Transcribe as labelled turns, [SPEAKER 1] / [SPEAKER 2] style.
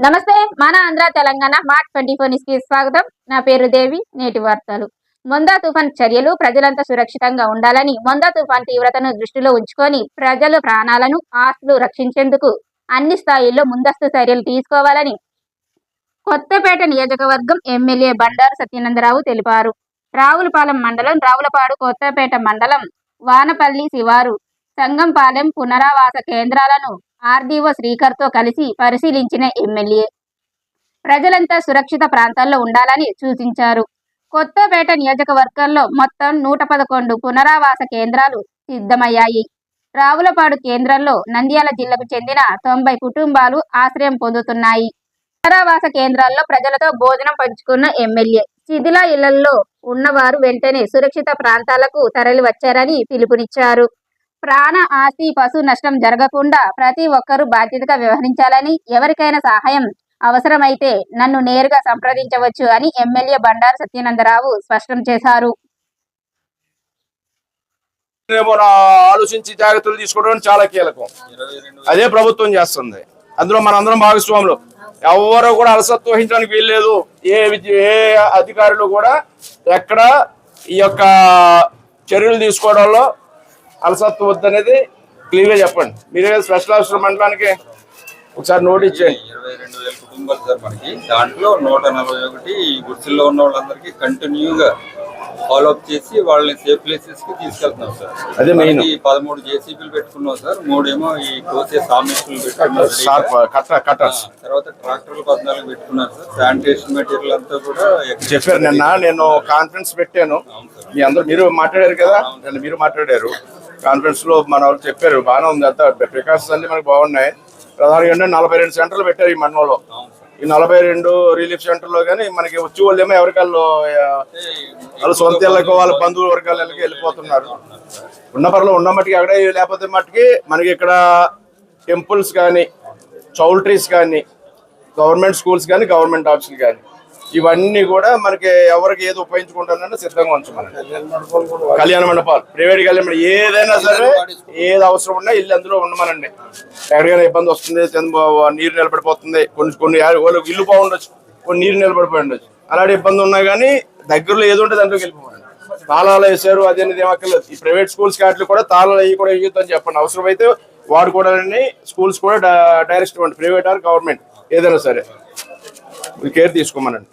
[SPEAKER 1] నమస్తే మన Andhra Telangana mart 24 news కి స్వాగతం. నా పేరు దేవి. నేటి వార్తలు. మొందా తుఫాన్ చర్యలు ప్రజలంతా సురక్షితంగా ఉండాలని, మొందా తుఫాన్ తీవ్రతను దృష్టిలో ఉంచుకొని ప్రజల ప్రాణాలను ఆస్తులు రక్షించేందుకు అన్ని స్థాయిల్లో ముందస్తు చర్యలు తీసుకోవాలని కొత్తపేట నియోజకవర్గం ఎమ్మెల్యే బండారు సత్యానందరావు తెలిపారు. రావులపాలెం మండలం రావులపాడు కొత్తపేట మండలం వానపల్లి శివారు సంగంపాలెం పునరావాస కేంద్రాలను ఆర్డీఓ శ్రీకర్తో కలిసి పరిశీలించిన ఎమ్మెల్యే ప్రజలంతా సురక్షిత ప్రాంతాల్లో ఉండాలని సూచించారు. కొత్తపేట నియోజకవర్గంలో మొత్తం 111 పునరావాస కేంద్రాలు సిద్ధమయ్యాయి. రావులపాడు కేంద్రంలో నంద్యాల జిల్లాకు చెందిన 90 కుటుంబాలు ఆశ్రయం పొందుతున్నాయి. పునరావాస కేంద్రాల్లో ప్రజలతో భోజనం పంచుకున్న ఎమ్మెల్యే శిథిల ఇళ్లలో ఉన్నవారు వెంటనే సురక్షిత ప్రాంతాలకు తరలి వచ్చారని పిలుపునిచ్చారు. ప్రాణ, ఆస్తి, పశు నష్టం జరగకుండా ప్రతి ఒక్కరూ బాధ్యతగా వ్యవహరించాలని, ఎవరికైనా సహాయం అవసరమైతే నన్ను నేరుగా సంప్రదించవచ్చు అని ఎమ్మెల్యే బండారు సత్యానందరావు స్పష్టం చేశారు.
[SPEAKER 2] ఆలోచించి జాగ్రత్తలు తీసుకోవడం చాలా కీలకం. అదే ప్రభుత్వం చేస్తుంది. అందులో మనందరం భాగస్వాములు. ఎవరు కూడా అలసత్వం వహించడానికి వీల్లేదు. ఏ అధికారులు కూడా ఎక్కడ ఈ యొక్క చర్యలు తీసుకోవడంలో అలసత్వం వద్దనేది క్లియర్గా చెప్పండి. మీరే స్పెషల్ ఆఫీసర్ మండలానికి ఒకసారి నోటీస్ చేయండి.
[SPEAKER 3] 22,000 కుటుంబాలు సార్ మనకి. దాంట్లో 141 గుడిసెల్లో ఉన్న వాళ్ళందరికీ కంటిన్యూగా ఫాలోఅప్ చేసి వాళ్ళని సేఫ్ ప్లేసెస్ కి తీసుకెళ్తున్నాం సార్.
[SPEAKER 2] అదే మెయిన్.
[SPEAKER 3] 13 జేసీబీలు పెట్టుకున్నాం సార్. 3 ఏమో ఈ కోసే సామిస్టులు పెట్టుకున్నాం. తర్వాత ట్రాక్టర్లు 14 పెట్టుకున్నారు సార్. శానిటేషన్ మెటీరియల్ అంతా కూడా
[SPEAKER 2] చెప్పారు. నిన్న నేను కాన్ఫరెన్స్ పెట్టాను. మీ అందరూ మీరు మాట్లాడారు కదా, మీరు మాట్లాడారు కాన్ఫరెన్స్ లో. మన వాళ్ళు చెప్పారు బాగానే ఉంది, అంతా ప్రికాషన్స్ అన్ని మనకు బాగున్నాయి. ప్రధానంగా 42 సెంటర్లు పెట్టారు ఈ మండలంలో. ఈ 42 రిలీఫ్ సెంటర్ లో కానీ మనకి వచ్చి వాళ్ళు ఏమో ఎవరికాళ్ళు వాళ్ళ సొంత ఇళ్ళకు వాళ్ళ బంధువుల వర్గాలకి వెళ్ళిపోతున్నారు. ఉన్న పర్లో ఉన్న మట్టికి అక్కడే, లేకపోతే మట్టికి మనకి ఇక్కడ టెంపుల్స్ కానీ, చౌల్ట్రీస్ కానీ, గవర్నమెంట్ స్కూల్స్ కానీ, గవర్నమెంట్ ఆఫీసులు కానీ, ఇవన్నీ కూడా మనకి ఎవరికి ఏది ఉపయోగించుకుంటానని సిద్ధంగా ఉంచమని. కళ్యాణ మండపాలు, ప్రైవేట్ కళ్యాణ మండపం ఏదైనా సరే, ఏది అవసరం ఉన్నా ఇల్లు అందులో ఉండమనండి. ఎక్కడికైనా ఇబ్బంది వస్తుంది, నీరు నిలబడిపోతుంది, కొన్ని ఇల్లు బాగుండొచ్చు, కొన్ని నీరు నిలబడిపోయి ఉండొచ్చు. అలాంటి ఇబ్బంది ఉన్నా కానీ దగ్గరలో ఏది ఉంటే దాంట్లోకి వెళ్ళిపోండి. తాళాలు వేసారు అది అనేది ఏమక్కర్లేదు. ఈ ప్రైవేట్ స్కూల్స్ వాటికి కూడా తాళాలు అవి కూడా వేయొద్దని చెప్పండి. అవసరమైతే వాడుకోవడానికి స్కూల్స్ కూడా డైరెక్ట్ ఇవ్వండి, ప్రైవేట్ ఆర్ గవర్నమెంట్ ఏదైనా సరే కేర్ తీసుకోమనండి.